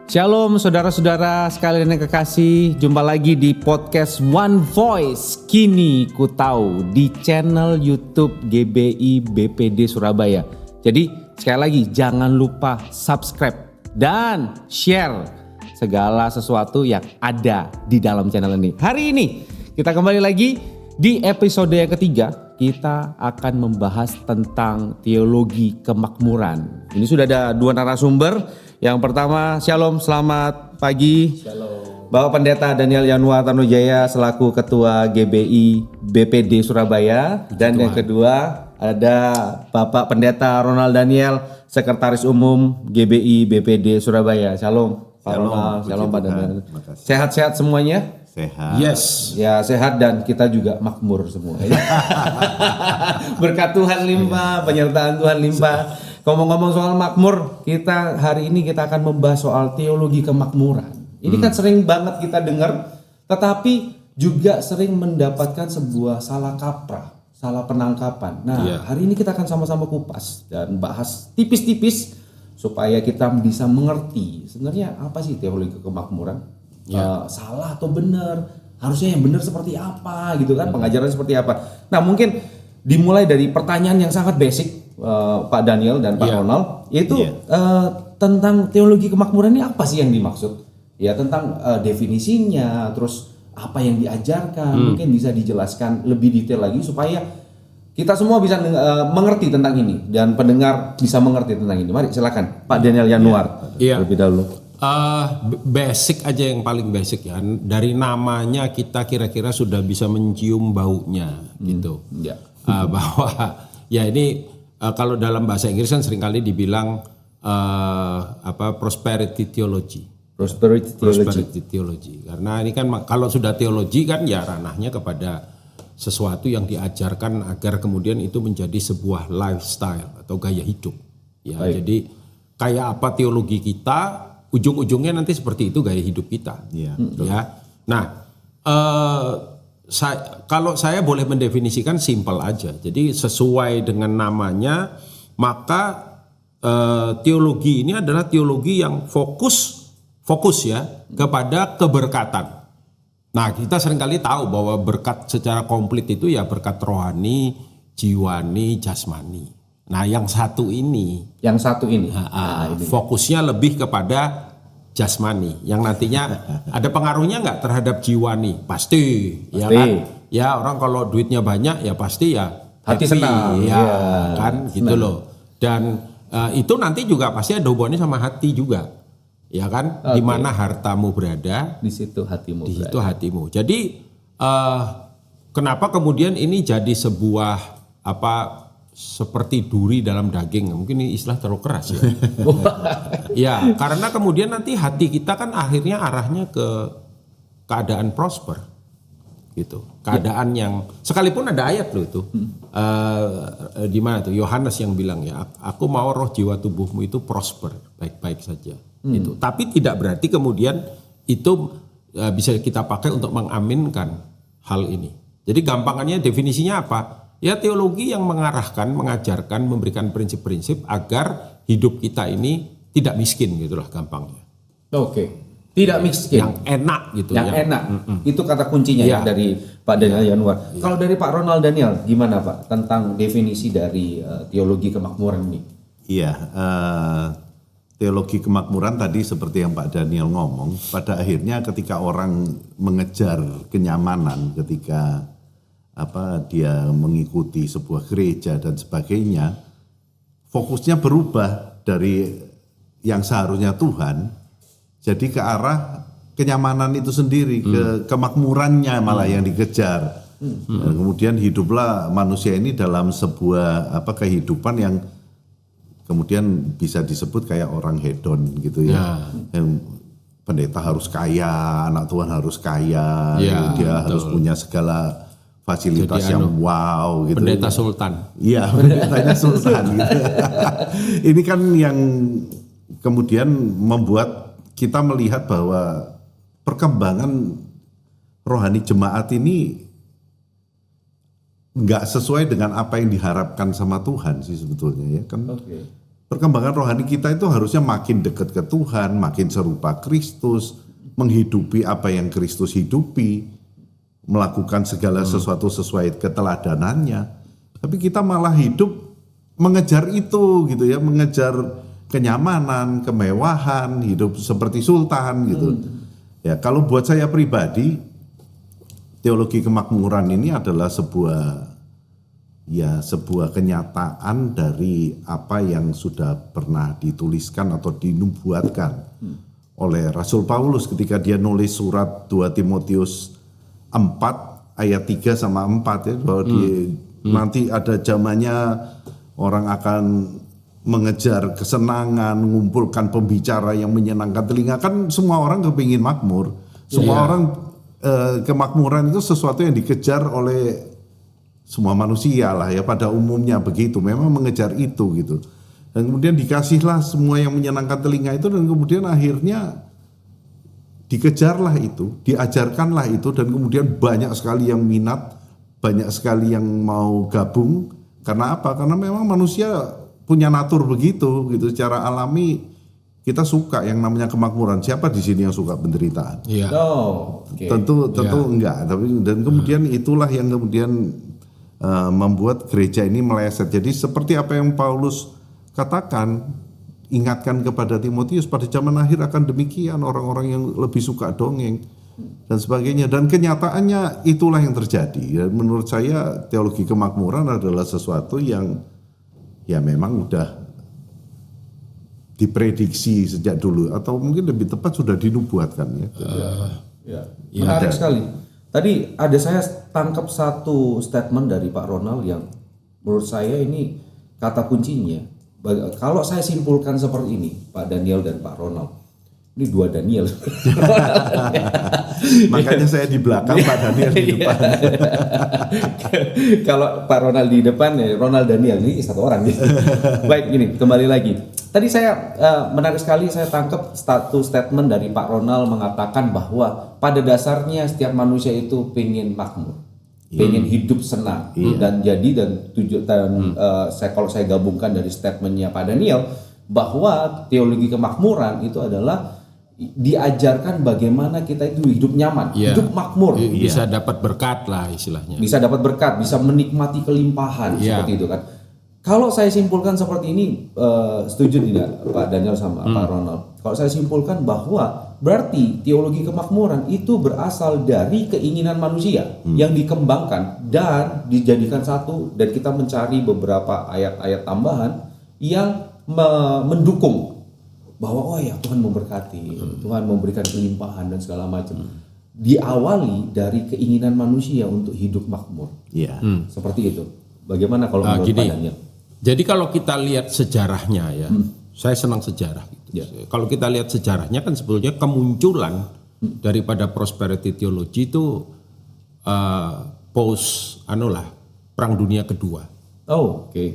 Shalom saudara-saudara sekalian yang kekasih, jumpa lagi di podcast One Voice. Kini ku tahu di channel YouTube GBI BPD Surabaya. Jadi sekali lagi jangan lupa subscribe dan share segala sesuatu yang ada di dalam channel ini. Hari ini kita kembali lagi di episode yang ketiga. Kita akan membahas tentang teologi kemakmuran. Ini sudah ada dua narasumber. Yang pertama, Shalom, selamat pagi. Shalom. Bapak Pendeta Daniel Yanuar Tanujaya selaku Ketua GBI BPD Surabaya. Dan yang kedua ada Bapak Pendeta Ronald Daniel, Sekretaris Umum GBI BPD Surabaya. Shalom Pak Ronald, shalom Pak Daniel. Sehat-sehat semuanya? Sehat. Yes. Ya sehat dan kita juga makmur semua. Berkat Tuhan limpah, penyertaan Tuhan limpah. Ngomong-ngomong soal makmur, kita hari ini kita akan membahas soal teologi kemakmuran. Ini kan sering banget kita dengar, tetapi juga sering mendapatkan sebuah salah kaprah, salah penangkapan. Nah, hari ini kita akan sama-sama kupas dan bahas tipis-tipis supaya kita bisa mengerti sebenarnya apa sih teologi kemakmuran. Salah atau benar, harusnya yang benar seperti apa gitu kan, pengajaran seperti apa. Nah mungkin dimulai dari pertanyaan yang sangat basic Pak Daniel dan Pak Ronald, yaitu tentang teologi kemakmuran ini apa sih yang dimaksud? Ya tentang definisinya, terus apa yang diajarkan, mungkin bisa dijelaskan lebih detail lagi supaya kita semua bisa mengerti tentang ini dan pendengar bisa mengerti tentang ini. Mari silakan Pak Daniel Yanuar terlebih dahulu. Basic aja, yang paling basic ya. Dari namanya kita kira-kira sudah bisa mencium baunya gitu. Bahwa ya ini kalau dalam bahasa Inggris kan seringkali dibilang prosperity theology. Prosperity theology. Karena ini kan kalau sudah teologi kan ya ranahnya kepada sesuatu yang diajarkan agar kemudian itu menjadi sebuah lifestyle atau gaya hidup. Ya, jadi kayak apa teologi kita, ujung-ujungnya nanti seperti itu gaya hidup kita. Ya. Nah, kalau saya boleh mendefinisikan simpel aja. Jadi sesuai dengan namanya, maka teologi ini adalah teologi yang fokus ya kepada keberkatan. Nah, kita seringkali tahu bahwa berkat secara komplit itu ya berkat rohani, jiwani, jasmani. Nah, yang satu ini fokusnya lebih kepada jasmani, yang nantinya ada pengaruhnya nggak terhadap jiwani? Pasti, ya kan? Ya orang kalau duitnya banyak ya pasti ya hati senang, kan gitu loh. Dan itu nanti juga pasti ada hubungannya sama hati juga, ya kan? Di mana hartamu berada, di situ hatimu. Hatimu. Jadi kenapa kemudian ini jadi sebuah seperti duri dalam daging, mungkin ini istilah terlalu keras ya. Ya, karena kemudian nanti hati kita kan akhirnya arahnya ke keadaan prosper, gitu. Keadaan yang sekalipun ada ayat loh itu, di mana tuh Yohanes yang bilang ya, aku mau roh jiwa tubuhmu itu prosper, baik-baik saja. Gitu. Tapi tidak berarti kemudian itu bisa kita pakai untuk mengaminkan hal ini. Jadi gampangannya definisinya apa? Ya teologi yang mengarahkan, mengajarkan, memberikan prinsip-prinsip agar hidup kita ini tidak miskin gitulah gampangnya. Tidak miskin. Yang enak gitu. Yang enak. Itu kata kuncinya ya dari Pak Daniel Yanuar. Kalau dari Pak Ronald Daniel gimana Pak tentang definisi dari teologi kemakmuran ini? Iya, teologi kemakmuran tadi seperti yang Pak Daniel ngomong, pada akhirnya ketika orang mengejar kenyamanan, ketika dia mengikuti sebuah gereja dan sebagainya, fokusnya berubah dari yang seharusnya Tuhan jadi ke arah kenyamanan itu sendiri, ke kemakmurannya malah yang dikejar. Kemudian hiduplah manusia ini dalam sebuah kehidupan yang kemudian bisa disebut kayak orang hedon gitu ya. Pendeta harus kaya, anak Tuhan harus kaya, dia harus punya segala fasilitas jadi, yang wow gitu. Pendeta sultan. Iya, pendetanya sultan gitu. Ini kan yang kemudian membuat kita melihat bahwa perkembangan rohani jemaat ini nggak sesuai dengan apa yang diharapkan sama Tuhan sih sebetulnya ya kan. perkembangan rohani kita itu harusnya makin dekat ke Tuhan, makin serupa Kristus, menghidupi apa yang Kristus hidupi, melakukan segala sesuatu sesuai keteladanannya. Tapi kita malah hidup mengejar itu gitu ya, mengejar kenyamanan, kemewahan, hidup seperti sultan gitu. Ya, kalau buat saya pribadi, teologi kemakmuran ini adalah sebuah kenyataan dari apa yang sudah pernah dituliskan atau dinubuatkan oleh Rasul Paulus ketika dia nulis surat 2 Timotius 4 ayat 3 sama 4 ya, bahwa nanti ada zamannya orang akan mengejar kesenangan, mengumpulkan pembicara yang menyenangkan telinga. Kan semua orang kepingin makmur. Semua orang kemakmuran itu sesuatu yang dikejar oleh semua manusia lah ya, pada umumnya begitu. Memang mengejar itu gitu. Dan kemudian dikasihlah semua yang menyenangkan telinga itu, dan kemudian akhirnya dikejarlah itu, diajarkanlah itu, dan kemudian banyak sekali yang minat, banyak sekali yang mau gabung. Karena apa? Karena memang manusia punya natur begitu gitu, secara alami kita suka yang namanya kemakmuran. Siapa di sini yang suka penderitaan? Iya. Tentu enggak, tapi dan kemudian itulah yang kemudian membuat gereja ini meleset. Jadi seperti apa yang Paulus katakan, ingatkan kepada Timotius, pada zaman akhir akan demikian, orang-orang yang lebih suka dongeng dan sebagainya. Dan kenyataannya itulah yang terjadi. Dan menurut saya teologi kemakmuran adalah sesuatu yang ya memang udah diprediksi sejak dulu, atau mungkin lebih tepat sudah dinubuatkan ya. Menarik sekali. Tadi ada saya tangkap satu statement dari Pak Ronald yang menurut saya ini kata kuncinya. Kalau saya simpulkan seperti ini, Pak Daniel dan Pak Ronald, ini dua Daniel. Makanya saya di belakang, Pak Daniel di depan. Kalau Pak Ronald di depan, ya Ronald Daniel, ini satu orang. Baik, gini, kembali lagi. Tadi saya menarik sekali, saya tangkap satu statement dari Pak Ronald mengatakan bahwa pada dasarnya setiap manusia itu pengen makmur, pengen hidup senang, dan saya kalau saya gabungkan dari statementnya Pak Daniel bahwa teologi kemakmuran itu adalah diajarkan bagaimana kita itu hidup nyaman, hidup makmur, bisa dapat berkat lah istilahnya. Bisa dapat berkat, bisa menikmati kelimpahan seperti itu kan. Kalau saya simpulkan seperti ini, setuju tidak Pak Daniel sama Pak Ronald? Kalau saya simpulkan bahwa berarti teologi kemakmuran itu berasal dari keinginan manusia yang dikembangkan dan dijadikan satu, dan kita mencari beberapa ayat-ayat tambahan yang mendukung bahwa oh ya Tuhan memberkati, Tuhan memberikan kelimpahan dan segala macam. Diawali dari keinginan manusia untuk hidup makmur. Seperti itu. Bagaimana kalau menurut Pak Daniel? Jadi kalau kita lihat sejarahnya ya, saya senang sejarah. Gitu. Kalau kita lihat sejarahnya kan sebetulnya kemunculan daripada prosperity theology itu Perang Dunia Kedua.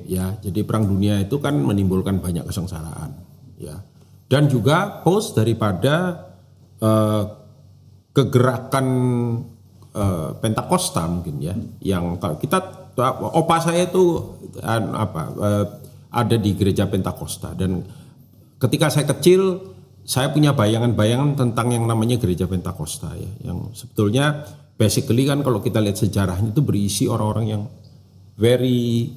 Ya, jadi Perang Dunia itu kan menimbulkan banyak kesengsaraan. Ya, dan juga post daripada kegerakan Pentakosta mungkin ya, yang kita opa saya itu ada di gereja Pentakosta, dan ketika saya kecil saya punya bayangan-bayangan tentang yang namanya gereja Pentakosta ya, yang sebetulnya basically kan kalau kita lihat sejarahnya itu berisi orang-orang yang very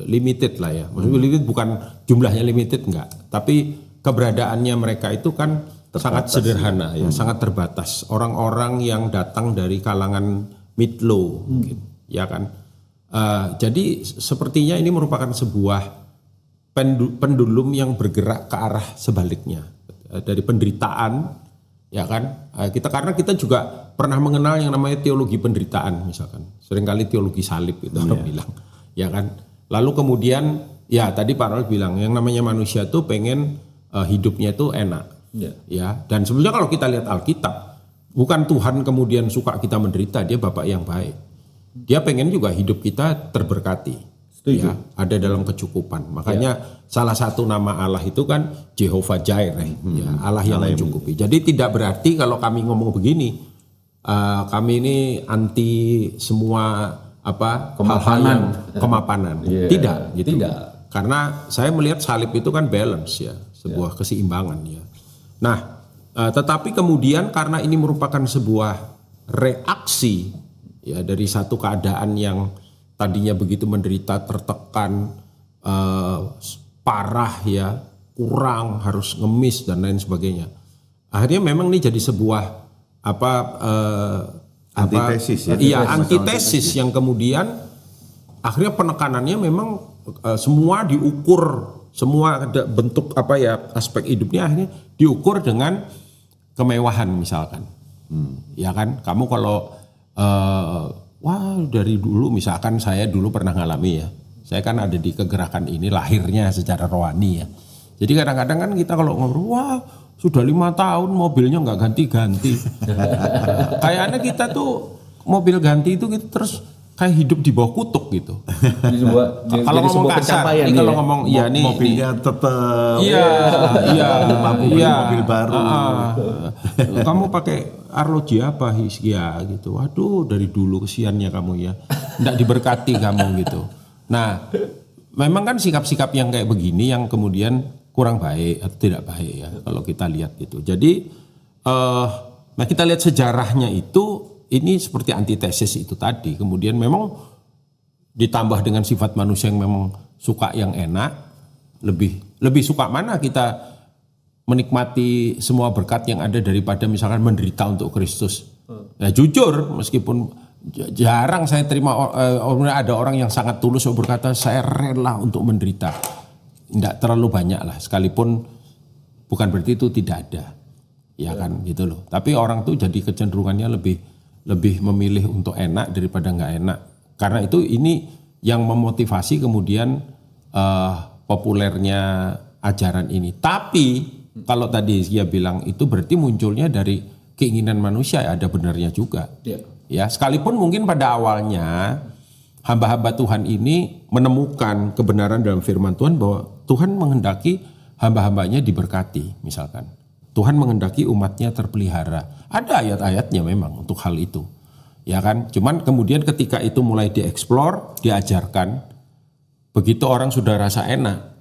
limited lah ya. Maksudnya limited bukan jumlahnya limited enggak, tapi keberadaannya mereka itu kan sangat sederhana ya, sangat terbatas. Orang-orang yang datang dari kalangan mid low mungkin. Ya kan, jadi sepertinya ini merupakan sebuah pendulum yang bergerak ke arah sebaliknya dari penderitaan, ya kan. Karena kita juga pernah mengenal yang namanya teologi penderitaan, misalkan seringkali teologi salib itu orang bilang, ya kan. Lalu kemudian ya tadi Pak Ronald bilang yang namanya manusia tuh pengen hidupnya itu enak, ya. Dan sebenarnya kalau kita lihat Alkitab, bukan Tuhan kemudian suka kita menderita, dia Bapak yang baik. Dia pengen juga hidup kita terberkati, ya, ada dalam kecukupan. Makanya salah satu nama Allah itu kan Jehovah Jireh, ya, Allah yang mencukupi. Jadi tidak berarti kalau kami ngomong begini, kami ini anti semua kemapanan. Tidak, gitu. karena saya melihat salib itu kan balance ya, sebuah keseimbangan ya. Nah, tetapi kemudian karena ini merupakan sebuah reaksi ya dari satu keadaan yang tadinya begitu menderita, tertekan, parah ya, kurang, harus ngemis dan lain sebagainya. Akhirnya memang ini jadi sebuah antitesis ya. Iya, antitesis yang kemudian akhirnya penekanannya memang semua diukur, semua ada bentuk aspek hidupnya akhirnya diukur dengan kemewahan misalkan. Ya kan, kamu kalau dari dulu misalkan saya dulu pernah ngalami ya. Saya kan ada di kegerakan ini lahirnya secara rohani ya. Jadi kadang-kadang kan kita kalau ngobrol, sudah 5 tahun mobilnya nggak ganti-ganti. Kayaknya kita tuh mobil ganti itu kita terus kayak hidup di bawah kutuk gitu. Kalau ngomong kasar, ini kalau ngomong mobilnya tetap mobil baru. Kamu pakai arloji apa ya gitu. Waduh, dari dulu kesiannya kamu ya. Nggak diberkati kamu gitu. Nah, memang kan sikap-sikap yang kayak begini yang kemudian kurang baik atau tidak baik ya kalau kita lihat gitu. Jadi nah kita lihat sejarahnya itu ini seperti antitesis itu tadi. Kemudian memang ditambah dengan sifat manusia yang memang suka yang enak, lebih suka mana kita menikmati semua berkat yang ada daripada misalkan menderita untuk Kristus. Nah jujur meskipun jarang saya terima ada orang yang sangat tulus berkata saya rela untuk menderita. Tidak terlalu banyak lah, sekalipun bukan berarti itu tidak ada, ya kan gitu loh. Tapi orang tuh jadi kecenderungannya lebih memilih untuk enak daripada nggak enak. Karena itu ini yang memotivasi kemudian populernya ajaran ini. Tapi kalau tadi dia bilang itu berarti munculnya dari keinginan manusia, ada benarnya juga. Ya, sekalipun mungkin pada awalnya hamba-hamba Tuhan ini menemukan kebenaran dalam firman Tuhan bahwa Tuhan menghendaki hamba-hambanya diberkati misalkan. Tuhan menghendaki umatnya terpelihara. Ada ayat-ayatnya memang untuk hal itu. Ya kan? Cuman kemudian ketika itu mulai dieksplor, diajarkan, begitu orang sudah rasa enak,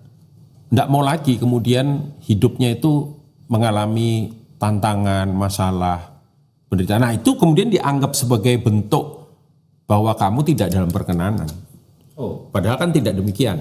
enggak mau lagi kemudian hidupnya itu mengalami tantangan, masalah, penderitaan. Nah itu kemudian dianggap sebagai bentuk bahwa kamu tidak dalam perkenanan. Padahal kan tidak demikian.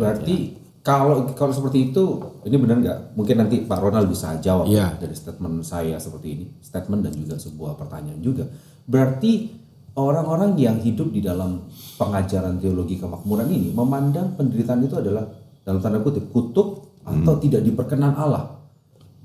Berarti kalau seperti itu, ini benar nggak? Mungkin nanti Pak Ronald bisa jawab dari statement saya seperti ini, statement dan juga sebuah pertanyaan juga. Berarti orang-orang yang hidup di dalam pengajaran teologi kemakmuran ini memandang penderitaan itu adalah dalam tanda kutip kutuk atau tidak diperkenan Allah.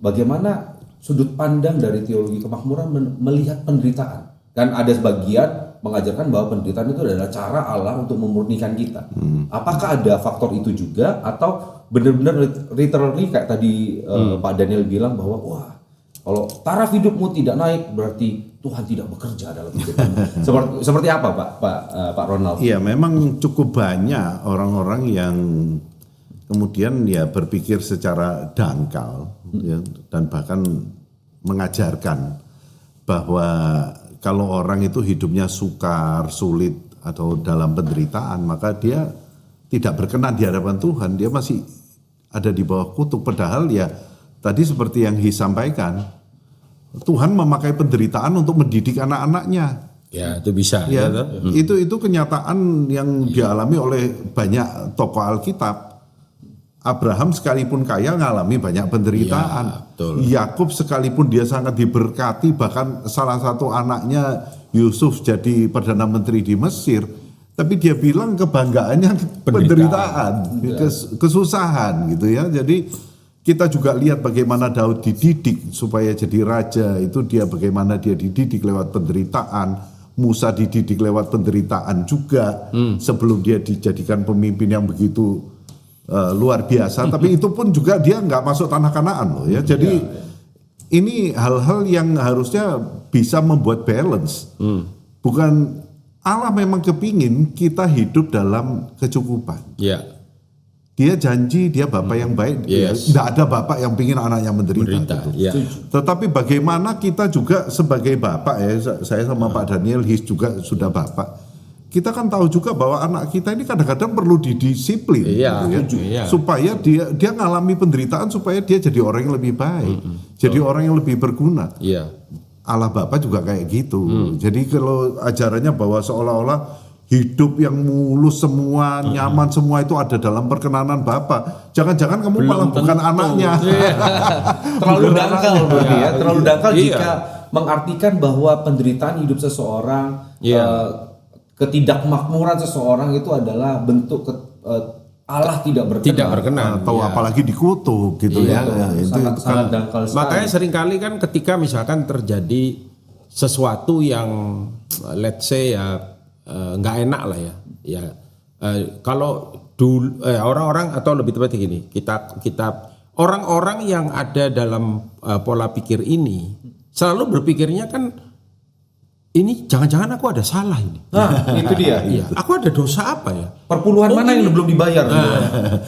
Bagaimana sudut pandang dari teologi kemakmuran melihat penderitaan? Kan ada sebagian mengajarkan bahwa penderitaan itu adalah cara Allah untuk memurnikan kita. Apakah ada faktor itu juga atau benar-benar literally kayak tadi Pak Daniel bilang bahwa wah kalau taraf hidupmu tidak naik berarti Tuhan tidak bekerja dalam hidupmu. Seperti apa Pak Ronald? Iya, memang cukup banyak orang-orang yang kemudian ya berpikir secara dangkal ya, dan bahkan mengajarkan bahwa kalau orang itu hidupnya sukar, sulit atau dalam penderitaan, maka dia tidak berkenan di hadapan Tuhan, dia masih ada di bawah kutuk. Padahal ya tadi seperti yang sampaikan, Tuhan memakai penderitaan untuk mendidik anak-anaknya. Ya itu bisa. Ya, itu kenyataan yang dialami oleh banyak tokoh Alkitab. Abraham sekalipun kaya ngalami banyak penderitaan. Yakub sekalipun dia sangat diberkati, bahkan salah satu anaknya Yusuf jadi Perdana Menteri di Mesir, tapi dia bilang kebanggaannya penderitaan, kesusahan gitu ya. Jadi kita juga lihat bagaimana Daud dididik supaya jadi raja, itu dia bagaimana dia dididik lewat penderitaan. Musa dididik lewat penderitaan juga sebelum dia dijadikan pemimpin yang begitu luar biasa, tapi itu pun juga dia nggak masuk tanah Kanaan loh ya. Jadi ini hal-hal yang harusnya bisa membuat balance. Bukan Allah memang kepingin kita hidup dalam kecukupan. Dia janji dia Bapak yang baik. Nggak ada Bapak yang pingin anaknya menderita. Gitu. Tetapi bagaimana kita juga sebagai Bapak ya, saya sama Pak Daniel His juga sudah Bapak. kita kan tahu juga bahwa anak kita ini kadang-kadang perlu didisiplin, Iya, gitu iya. ya. Supaya dia ngalami penderitaan supaya dia jadi orang yang lebih baik, jadi orang yang lebih berguna. Iya. Allah Bapa juga kayak gitu. Jadi kalau ajarannya bahwa seolah-olah hidup yang mulus semua, nyaman semua itu ada dalam perkenanan Bapa. Jangan-jangan kamu malah bukan anaknya. Terlalu dangkal berarti ya, terlalu dangkal Iya. jika mengartikan bahwa penderitaan hidup seseorang, ketidakmakmuran seseorang itu adalah bentuk Allah tidak berkenan. Tidak berkenan. Atau apalagi dikutuk gitu ya. Itu Sangat dangkal sekali. Makanya seringkali kan ketika misalkan terjadi sesuatu yang let's say ya nggak enak lah ya. Kalau dulu orang-orang atau lebih tepatnya gini, kita orang-orang yang ada dalam pola pikir ini selalu berpikirnya kan ini jangan-jangan aku ada salah ini. Nah, itu dia. Iya, aku ada dosa apa ya? Perpuluhan mana yang belum dibayar?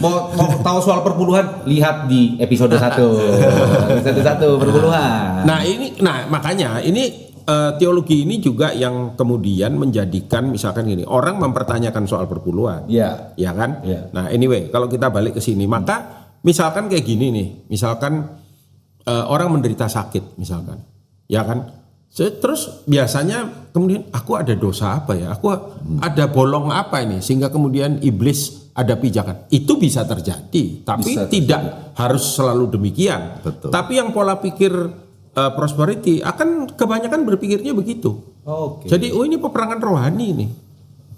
Mau tahu soal perpuluhan? Lihat di episode 1. Episode 1 perpuluhan. Nah makanya ini teologi ini juga yang kemudian menjadikan misalkan gini, orang mempertanyakan soal perpuluhan. Iya. Ya kan? Iya. Nah, anyway, kalau kita balik ke sini, maka misalkan kayak gini nih, misalkan orang menderita sakit misalkan. Ya kan? Terus biasanya kemudian aku ada dosa apa ya? Aku ada bolong apa ini sehingga kemudian iblis ada pijakan. Itu bisa terjadi, tapi tidak harus selalu demikian. Betul. Tapi yang pola pikir prosperity akan kebanyakan berpikirnya begitu. Oke. Jadi ini peperangan rohani nih.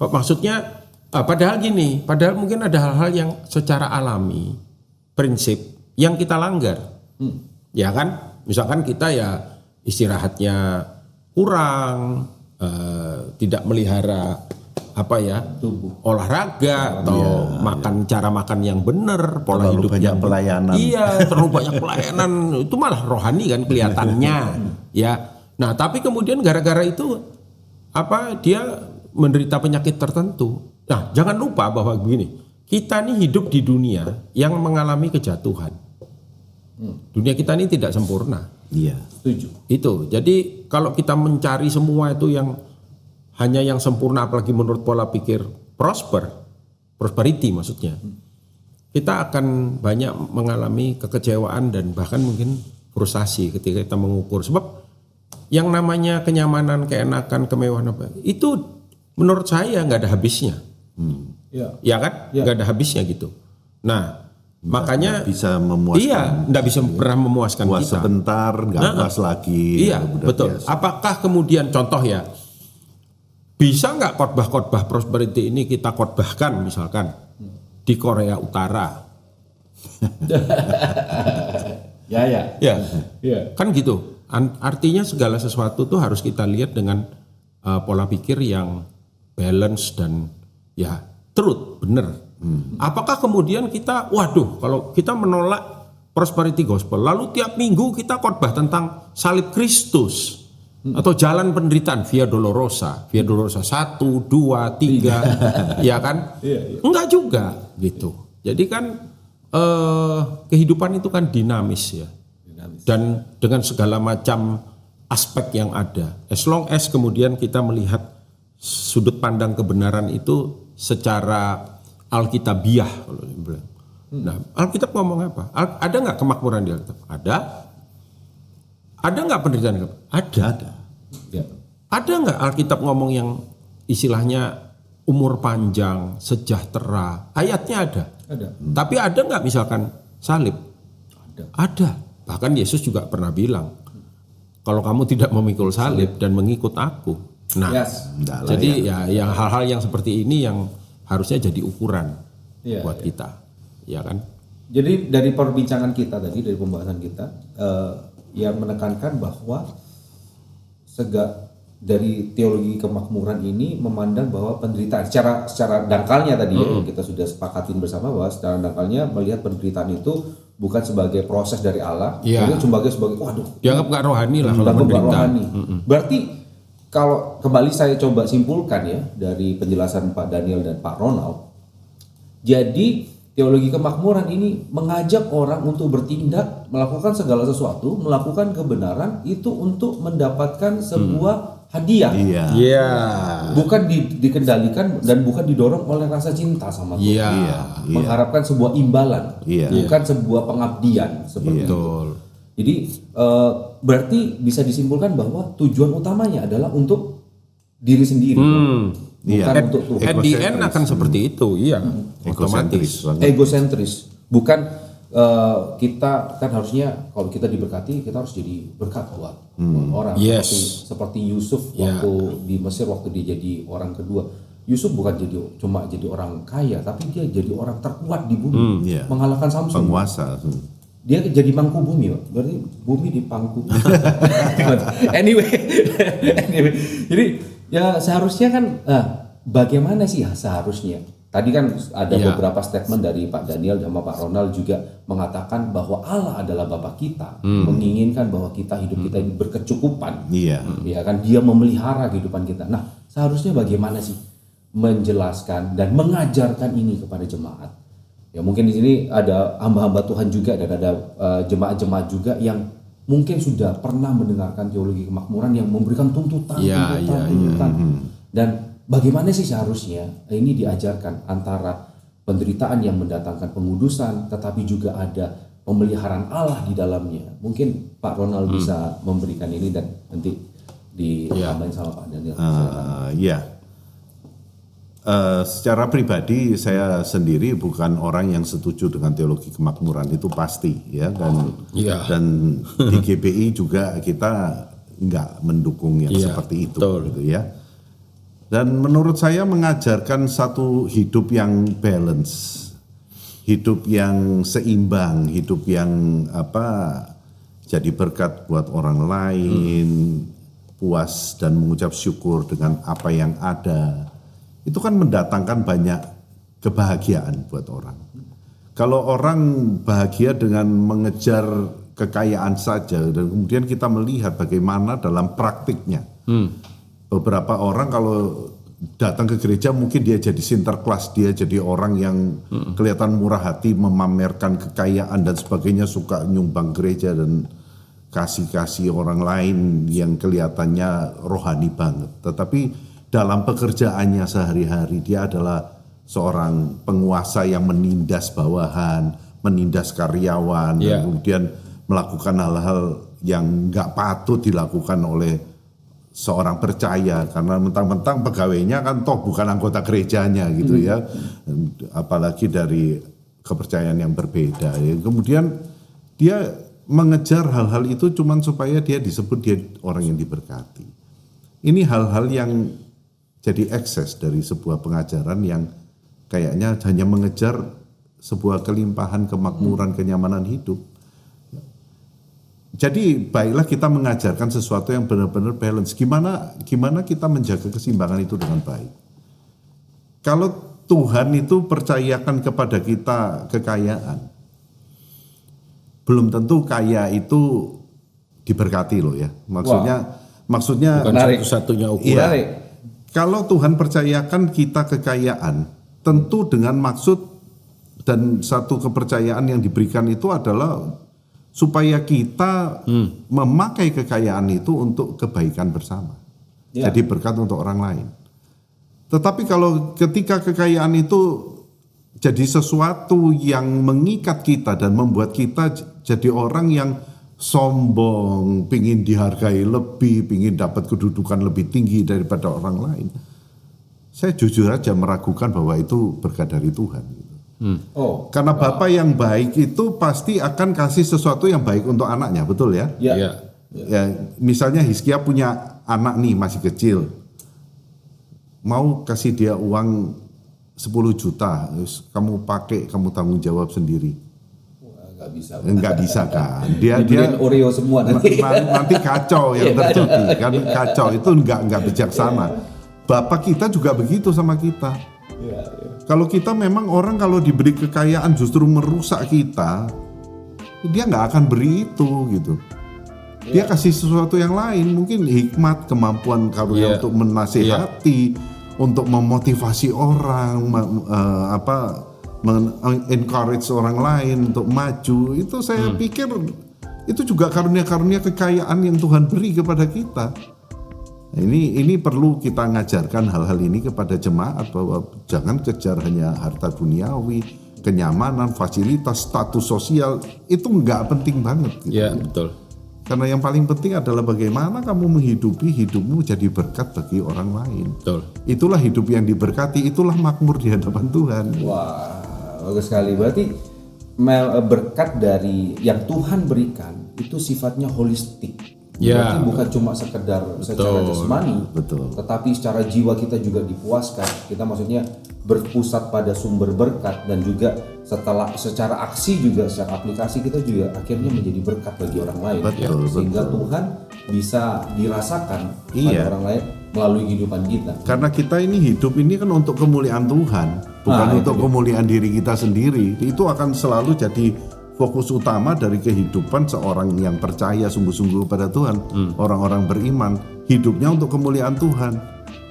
Maksudnya padahal mungkin ada hal-hal yang secara alami, prinsip yang kita langgar. Ya kan? Misalkan kita ya istirahatnya kurang, tidak melihara tubuh, olahraga atau cara makan yang benar, pola terlalu hidup banyak yang pelayanan. Iya, terlalu banyak pelayanan itu malah rohani kan kelihatannya, ya. Nah, tapi kemudian gara-gara itu dia menderita penyakit tertentu. Nah, jangan lupa bahwa begini, kita nih hidup di dunia yang mengalami kejatuhan. Dunia kita ini tidak sempurna. Iya. Setuju. Itu. Jadi kalau kita mencari semua itu yang hanya yang sempurna, apalagi menurut pola pikir prosperity maksudnya, kita akan banyak mengalami kekecewaan dan bahkan mungkin frustasi ketika kita mengukur. Sebab yang namanya kenyamanan, keenakan, kemewahan itu menurut saya nggak ada habisnya. Ya kan? Nggak ada habisnya gitu. Nah, makanya bisa memuaskan. Iya, nggak bisa pernah memuaskan puas kita. sebentar, nggak puas lagi. Iya, betul. Biasa. Apakah kemudian contoh ya, bisa nggak khotbah-khotbah prosperity ini kita khotbahkan misalkan di Korea Utara? Ya. Kan gitu. Artinya segala sesuatu tuh harus kita lihat dengan pola pikir yang balance dan ya truth, bener. Apakah kemudian kita, kalau kita menolak prosperity gospel, lalu tiap minggu kita khotbah tentang salib Kristus atau jalan penderitaan Via Dolorosa 1, 2, 3, ya kan? Enggak juga gitu. Jadi kan kehidupan itu kan dinamis ya, dan dengan segala macam aspek yang ada. As long as kemudian kita melihat sudut pandang kebenaran itu secara Alkitabiah kalau dibilang. Nah, Alkitab ngomong apa? Ada nggak kemakmuran di Alkitab? Ada. Ada nggak penderitaan? Ada. Ya. Ada nggak Alkitab ngomong yang istilahnya umur panjang, sejahtera? Ayatnya ada. Tapi ada nggak misalkan salib? Ada. Bahkan Yesus juga pernah bilang, kalau kamu tidak memikul salib dan mengikut aku. Nah, jadi yang hal-hal yang seperti ini yang harusnya jadi ukuran buat kita, ya kan? Jadi dari perbincangan kita tadi, dari pembahasan kita, yang menekankan bahwa dari teologi kemakmuran ini memandang bahwa penderitaan secara dangkalnya tadi ya, kita sudah sepakatin bersama bahwa secara dangkalnya melihat penderitaan itu bukan sebagai proses dari Allah, tapi sebagai dianggap nggak rohani lah kalau penderitaan. Berarti kalau kembali saya coba simpulkan ya dari penjelasan Pak Daniel dan Pak Ronald, jadi teologi kemakmuran ini mengajak orang untuk bertindak, melakukan segala sesuatu, melakukan kebenaran itu untuk mendapatkan sebuah hadiah. Iya. Iya. Bukan dikendalikan dan bukan didorong oleh rasa cinta sama Tuhan. Iya. Mengharapkan sebuah imbalan, Iya. bukan sebuah pengabdian seperti itu. Betul. Jadi berarti bisa disimpulkan bahwa tujuan utamanya adalah untuk diri sendiri, bukan Iya. untuk Tuhan. At the end akan seperti itu, iya. Egosentris Otomatis. banget. Egosentris, bukan kita kan harusnya kalau kita diberkati kita harus jadi berkat buat orang. Yes. Seperti Yusuf waktu di Mesir waktu dia jadi orang kedua. Yusuf bukan cuma jadi orang kaya, tapi dia jadi orang terkuat di bumi, Iya. mengalahkan Samson. Penguasa. Dia jadi mangku bumi, Pak. Berarti bumi dipangku. anyway, jadi ya seharusnya kan bagaimana sih ya seharusnya? Tadi kan ada beberapa statement dari Pak Daniel sama Pak Ronald juga mengatakan bahwa Allah adalah Bapa kita, menginginkan bahwa hidup kita ini berkecukupan. Iya. Ya kan, Dia memelihara kehidupan kita. Nah, seharusnya bagaimana sih menjelaskan dan mengajarkan ini kepada jemaat? Ya mungkin di sini ada hamba-hamba Tuhan juga dan ada jemaat-jemaat juga yang mungkin sudah pernah mendengarkan teologi kemakmuran yang memberikan tuntutan. Dan bagaimana sih seharusnya ini diajarkan antara penderitaan yang mendatangkan pengudusan, tetapi juga ada pemeliharaan Allah di dalamnya. Mungkin Pak Ronald bisa memberikan ini dan nanti ditambahin sama Pak Daniel. Iya. Secara pribadi saya sendiri bukan orang yang setuju dengan teologi kemakmuran, itu pasti ya, dan di GBI juga kita nggak mendukung yang seperti itu gitu ya. Dan menurut saya mengajarkan satu hidup yang balance, hidup yang seimbang, hidup yang jadi berkat buat orang lain, puas dan mengucap syukur dengan apa yang ada. Itu kan mendatangkan banyak kebahagiaan buat orang. Kalau orang bahagia dengan mengejar kekayaan saja dan kemudian kita melihat bagaimana dalam praktiknya. Beberapa orang kalau datang ke gereja mungkin dia jadi sinterklas, dia jadi orang yang kelihatan murah hati, memamerkan kekayaan dan sebagainya, suka nyumbang gereja dan kasih orang lain yang kelihatannya rohani banget. Tetapi dalam pekerjaannya sehari-hari dia adalah seorang penguasa yang menindas bawahan, menindas karyawan, dan kemudian melakukan hal-hal yang nggak patut dilakukan oleh seorang percaya, karena mentang-mentang pegawainya kan toh bukan anggota gerejanya gitu ya, apalagi dari kepercayaan yang berbeda. Ya. Kemudian dia mengejar hal-hal itu cuman supaya dia disebut dia orang yang diberkati. Ini hal-hal yang jadi ekses dari sebuah pengajaran yang kayaknya hanya mengejar sebuah kelimpahan, kemakmuran, kenyamanan hidup. Jadi baiklah kita mengajarkan sesuatu yang benar-benar balance. Gimana kita menjaga keseimbangan itu dengan baik. Kalau Tuhan itu percayakan kepada kita kekayaan, belum tentu kaya itu diberkati loh ya. Maksudnya bukan satu-satunya ukuran. Iya. Kalau Tuhan percayakan kita kekayaan, tentu dengan maksud dan satu kepercayaan yang diberikan itu adalah supaya kita memakai kekayaan itu untuk kebaikan bersama. Jadi berkat untuk orang lain. Tetapi kalau ketika kekayaan itu jadi sesuatu yang mengikat kita dan membuat kita jadi orang yang sombong, pingin dihargai lebih, pingin dapat kedudukan lebih tinggi daripada orang lain, saya jujur aja meragukan bahwa itu berkat dari Tuhan. Karena Bapa yang baik itu pasti akan kasih sesuatu yang baik untuk anaknya, betul ya? Ya. Ya, misalnya Hizkia punya anak nih masih kecil, mau kasih dia uang 10 juta, kamu pakai, kamu tanggung jawab sendiri. Enggak bisa kan. Dia Oreo semua nanti. Nanti kacau yang terjadi. Kan kacau itu enggak bijaksana. Bapak kita juga begitu sama kita. Kalau kita memang orang kalau diberi kekayaan justru merusak kita, dia enggak akan beri itu gitu. Dia kasih sesuatu yang lain, mungkin hikmat, kemampuan karunia untuk menasihati, untuk memotivasi orang, encourage orang lain untuk maju. Itu saya pikir itu juga karunia-karunia kekayaan yang Tuhan beri kepada kita. Ini perlu kita ngajarkan hal-hal ini kepada jemaat bahwa jangan kejar hanya harta duniawi, kenyamanan, fasilitas, status sosial, itu nggak penting banget. Gitu. Ya, betul. Karena yang paling penting adalah bagaimana kamu menghidupi hidupmu jadi berkat bagi orang lain. Betul. Itulah hidup yang diberkati, itulah makmur di hadapan Tuhan. Wah, bagus sekali. Berarti berkat dari yang Tuhan berikan itu sifatnya holistik. Ya. Berarti bukan cuma sekedar secara jasmani, Betul. tetapi secara jiwa kita juga dipuaskan. Kita maksudnya berpusat pada sumber berkat dan juga secara aksi juga, secara aplikasi kita juga akhirnya menjadi berkat bagi orang lain. Betul, Sehingga betul. Tuhan bisa dirasakan pada Iya. orang lain melalui kehidupan kita. Karena kita ini hidup ini kan untuk kemuliaan Tuhan, bukan Nah, untuk itu dia. kemuliaan diri kita sendiri. Itu akan selalu jadi fokus utama dari kehidupan seorang yang percaya sungguh-sungguh pada Tuhan. Orang-orang beriman, hidupnya untuk kemuliaan Tuhan,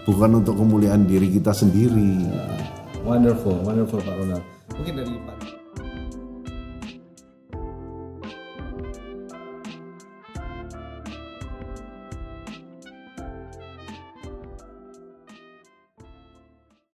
bukan untuk kemuliaan diri kita sendiri. Wonderful Pak Ronald. Mungkin dari Pak